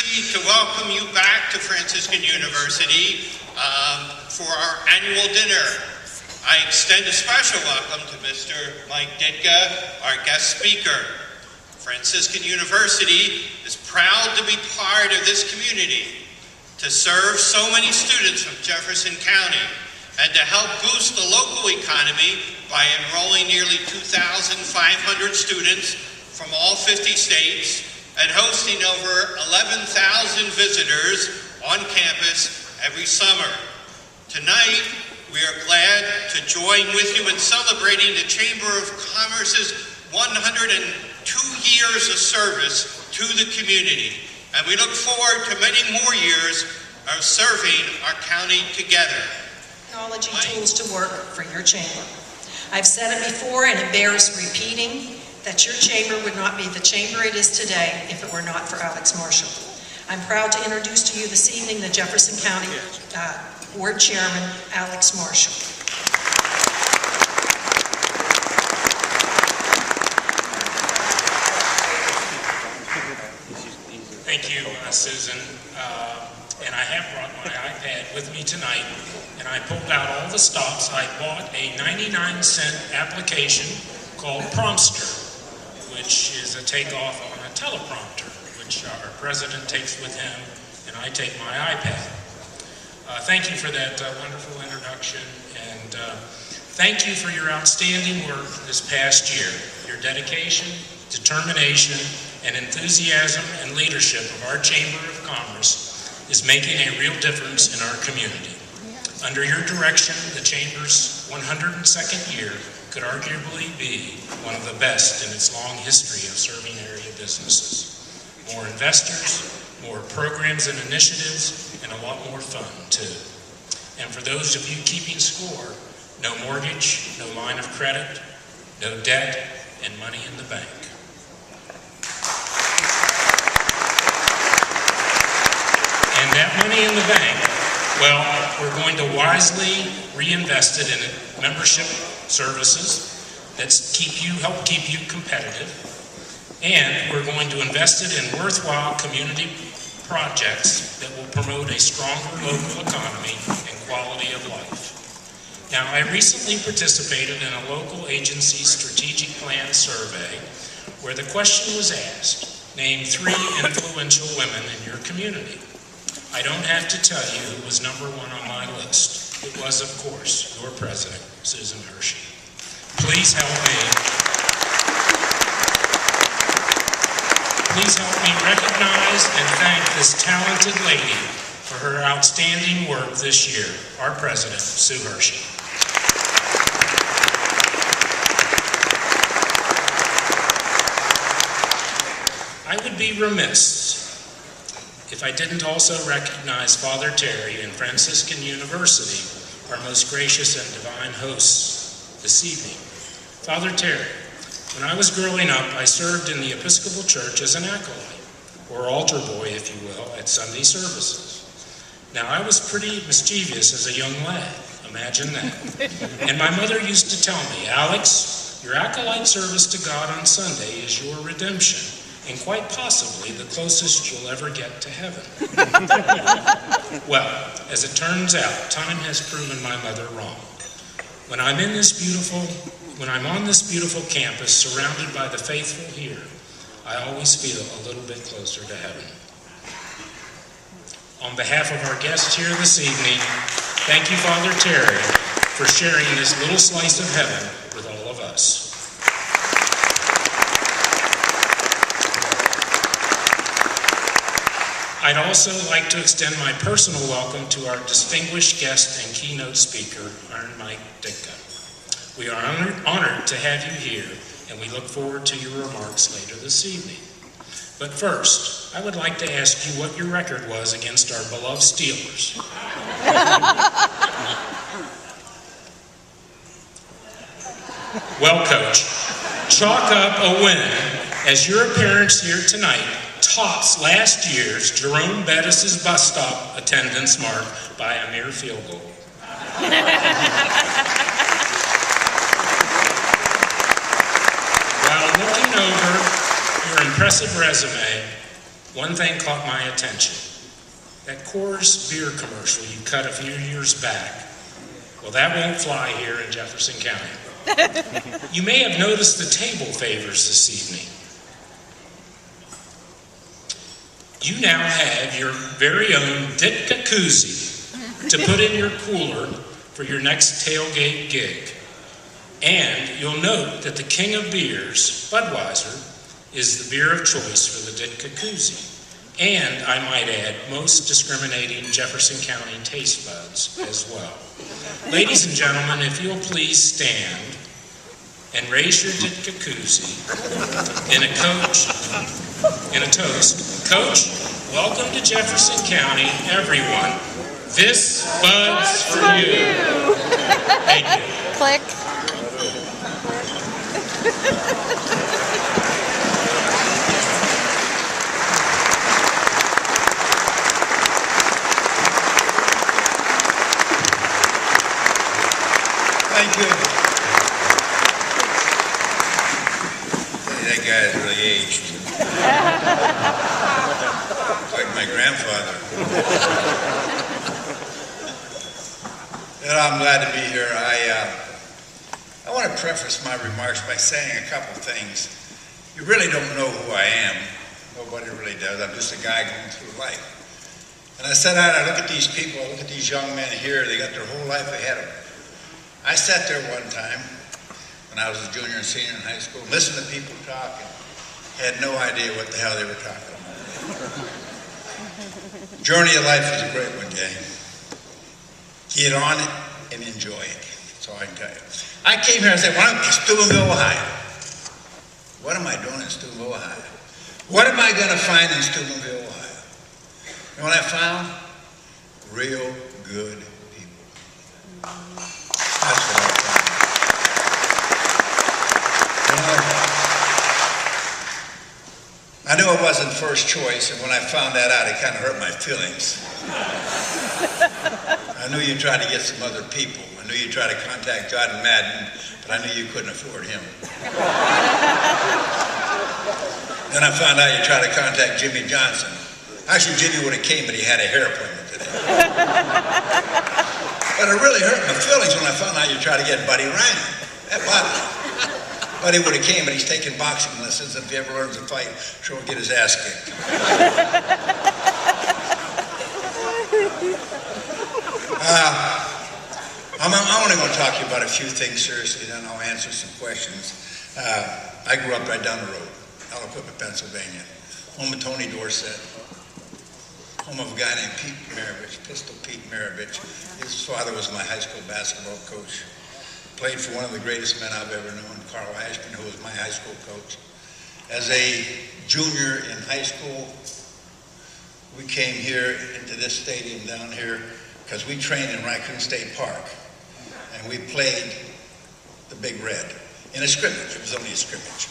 happy to welcome you back to Franciscan University for our annual dinner. I extend a special welcome to Mr. Mike Ditka, our guest speaker. Franciscan University is proud to be part of this community, to serve so many students from Jefferson County, and to help boost the local economy by enrolling nearly 2,500 students from all 50 states and hosting over 11,000 visitors on campus every summer. Tonight, we are glad to join with you in celebrating the Chamber of Commerce's 102 years of service to the community, and we look forward to many more years of serving our county together. Technology tools to work for your chamber. I've said it before and it bears repeating that your chamber would not be the chamber it is today if it were not for Alex Marshall. I'm proud to introduce to you this evening the Jefferson County Board Chairman, Alex Marshall. Thank you, Susan. And I have brought my iPad with me tonight, and I pulled out all the stops. I bought a 99-cent application called Prompster, which is a takeoff on a teleprompter, which our president takes with him, and I take my iPad. Thank you for that wonderful introduction, and thank you for your outstanding work this past year. Your dedication, determination, and enthusiasm and leadership of our Chamber of Commerce is making a real difference in our community. Under your direction, the Chamber's 102nd year could arguably be one of the best in its long history of serving area businesses. More investors, more programs and initiatives, and a lot more fun, too. And for those of you keeping score, no mortgage, no line of credit, no debt, and money in the bank. And that money in the bank, well, we're going to wisely reinvest it in membership services that help keep you competitive. And we're going to invest it in worthwhile community projects that will promote a stronger local economy and quality of life. Now, I recently participated in a local agency strategic plan survey where the question was asked, name 3 influential women in your community. I don't have to tell you who was number 1 on my list. It was, of course, your president, Susan Hershey. Please help me. Please help me recognize and thank this talented lady for her outstanding work this year, our president, Sue Hershey. I would be remiss if I didn't also recognize Father Terry and Franciscan University, our most gracious and divine hosts this evening. Father Terry, when I was growing up, I served in the Episcopal Church as an acolyte, or altar boy, if you will, at Sunday services. Now, I was pretty mischievous as a young lad, imagine that. And my mother used to tell me, Alex, your acolyte service to God on Sunday is your redemption, and quite possibly the closest you'll ever get to heaven. Well, as it turns out, time has proven my mother wrong. When I'm on this beautiful campus surrounded by the faithful here, I always feel a little bit closer to heaven. On behalf of our guests here this evening, thank you, Father Terry, for sharing this little slice of heaven with all of us. I'd also like to extend my personal welcome to our distinguished guest and keynote speaker, Mike Ditka. We are honored to have you here, and we look forward to your remarks later this evening. But first, I would like to ask you what your record was against our beloved Steelers. Well, Coach, chalk up a win as your appearance here tonight tops last year's Jerome Bettis' bus stop attendance mark by a mere field goal. While looking over your impressive resume, one thing caught my attention. That Coors beer commercial you cut a few years back, well, that won't fly here in Jefferson County. You may have noticed the table favors this evening. You now have your very own Ditka koozie to put in your cooler for your next tailgate gig. And you'll note that the king of beers, Budweiser, is the beer of choice for the Ditka koozie. And, I might add, most discriminating Jefferson County taste buds as well. Ladies and gentlemen, if you'll please stand and raise your Ditka koozie in a toast. Coach, welcome to Jefferson County, everyone. This bud's for you. Thank you. Click. Thank you. That guy is really aged. Like my grandfather. And I'm glad to be here. I want to preface my remarks by saying a couple things. You really don't know who I am. Nobody really does. I'm just a guy going through life. And I sat out, I look at these people, I look at these young men here, they got their whole life ahead of them. I sat there one time when I was a junior and senior in high school, listened to people talk and had no idea what the hell they were talking about. Journey of life is a great one, gang. Get on it and enjoy it. That's all I can tell you. I came here and said, well, I'm in Steubenville, Ohio. What am I doing in Steubenville, Ohio? What am I going to find in Steubenville, Ohio? You know what I found? Real good people. That's what I found. I knew it wasn't first choice, and when I found that out, it kind of hurt my feelings. I knew you tried to get some other people. I knew you tried to contact John Madden, but I knew you couldn't afford him. Then I found out you tried to contact Jimmy Johnson. Actually, Jimmy would have came, but he had a hair appointment today. But it really hurt my feelings when I found out you tried to get Buddy Ryan. That bothered me. Buddy would have came, but he's taking boxing lessons, and if he ever learns to fight, sure will get his ass kicked. I'm only going to talk to you about a few things seriously, then I'll answer some questions. I grew up right down the road, Aliquippa, Pennsylvania, home of Tony Dorsett, home of a guy named Pete Maravich, Pistol Pete Maravich. His father was my high school basketball coach. Played for one of the greatest men I've ever known, Carl Ashman, who was my high school coach. As a junior in high school, we came here into this stadium down here because we trained in Raccoon State Park. And we played the Big Red in a scrimmage. It was only a scrimmage.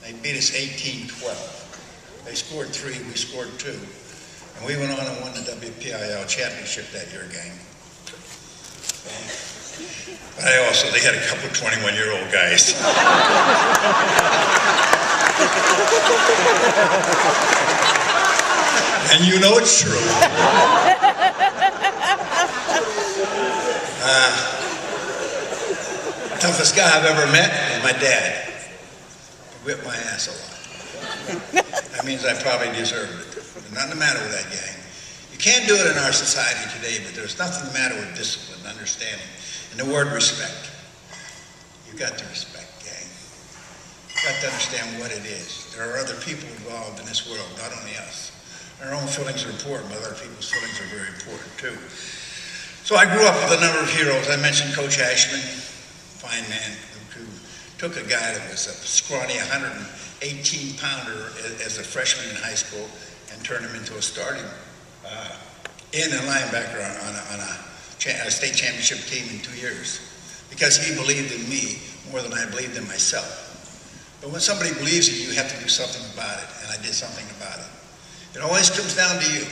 They beat us 18-12. They scored 3, we scored 2. And we went on and won the WPIL championship that year, gang. But they had a couple of 21-year-old guys. And you know it's true. Toughest guy I've ever met was my dad. He whipped my ass a lot. That means I probably deserved it. There's nothing the matter with that gang. You can't do it in our society today, but there's nothing the matter with discipline, understanding, and the word respect. You've got to respect, gang. You've got to understand what it is. There are other people involved in this world, not only us. Our own feelings are important, but other people's feelings are very important too. So I grew up with a number of heroes. I mentioned Coach Ashman, fine man, who took a guy that was a scrawny 118-pounder as a freshman in high school and turned him into a starting end and linebacker on a state championship team in 2 years because he believed in me more than I believed in myself. But when somebody believes in you, you have to do something about it, and I did something about it. It always comes down to you.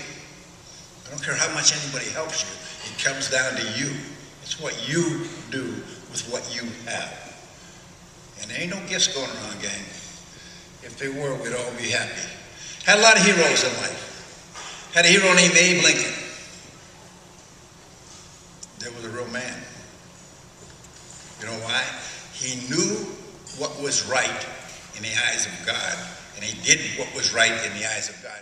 I don't care how much anybody helps you. It comes down to you. It's what you do with what you have. And there ain't no gifts going around, gang. If they were, we'd all be happy. Had a lot of heroes in life. Had a hero named Abe Lincoln. There was a real man. You know why? He knew what was right in the eyes of God, and he did what was right in the eyes of God.